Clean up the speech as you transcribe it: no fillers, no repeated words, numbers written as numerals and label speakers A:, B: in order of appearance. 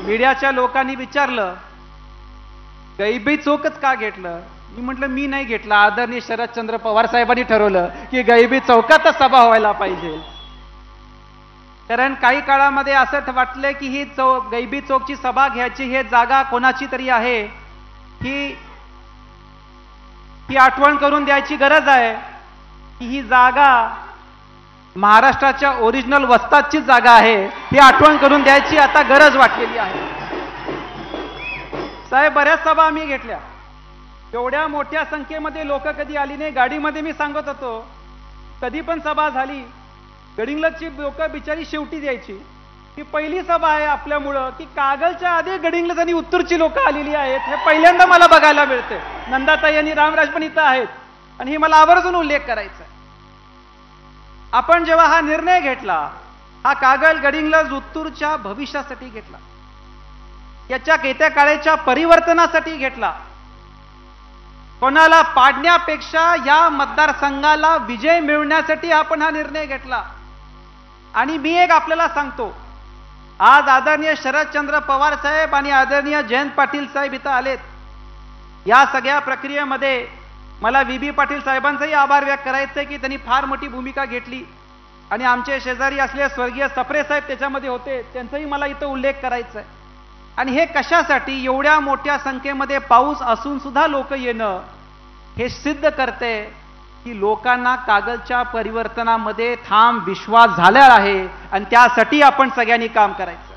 A: मीडियाच्या लोकांनी विचारलं गैबी चौकच का घेतलं. मी म्हटलं मी नाही घेतलं, आदरणीय शरदचंद्र पवार साहेबांनी ठरवलं की गैबी चौकातच सभा व्हायला पाहिजे. कारण काही काळामध्ये असं वाटलं की ही गैबी चौकची सभा घ्यायची हे जागा कोणाची तरी आहे, ही आठवण करून द्यायची गरज आहे की ही जागा महाराष्ट्राच्या ओरिजिनल वस्तादची जागा आहे, ही आठवण करून द्यायची आता गरज वाटलेली आहे. साहेब बऱ्याच सभा आम्ही घेतल्या, एवढ्या मोठ्या संख्येमध्ये लोक कधी आली नाही. गाडीमध्ये मी सांगत होतो कधी पण सभा झाली गडिंग्लजची लोक बिचारी शेवटी द्यायची. ही पहिली सभा आहे आपल्यामुळं की कागलच्या आधी गडिंग्लज आणि उत्तरची लोक आलेली आहेत, हे पहिल्यांदा मला बघायला मिळते. नंदाताई आणि रामराज पण इथं आहेत आणि ही मला आवर्जून उल्लेख करायचा आहे. आपण जेव्हा हा निर्णय घेतला, हा कागल गडिंग्लज उत्तूरच्या भविष्यासाठी घेतला, याच्या येत्या काळाच्या परिवर्तनासाठी घेतला. कोणाला पाडण्यापेक्षा या मतदारसंघाला विजय मिळवण्यासाठी आपण हा निर्णय घेतला. आणि मी एक आपल्याला सांगतो, आज आदरणीय शरदचंद्र पवार साहेब आणि आदरणीय जयंत पाटील साहेब इथं आलेत. या सगळ्या प्रक्रियेमध्ये मला VB पाटील साहेबांचाही आभार व्यक्त करायचे की त्यांनी फार मोठी भूमिका घेतली आणि आमचे शेजारी असलेले स्वर्गीय सप्रे साहेब त्याच्यामध्ये होते, त्यांचाही मला इथं उल्लेख करायचा आहे. आणि हे कशासाठी, एवढ्या मोठ्या संख्येमध्ये पाऊस असून सुद्धा लोक येणं हे सिद्ध करते की लोकांना कागलच्या परिवर्तनामध्ये ठाम विश्वास झाला आहे आणि त्यासाठी आपण सगळ्यांनी काम करायचं.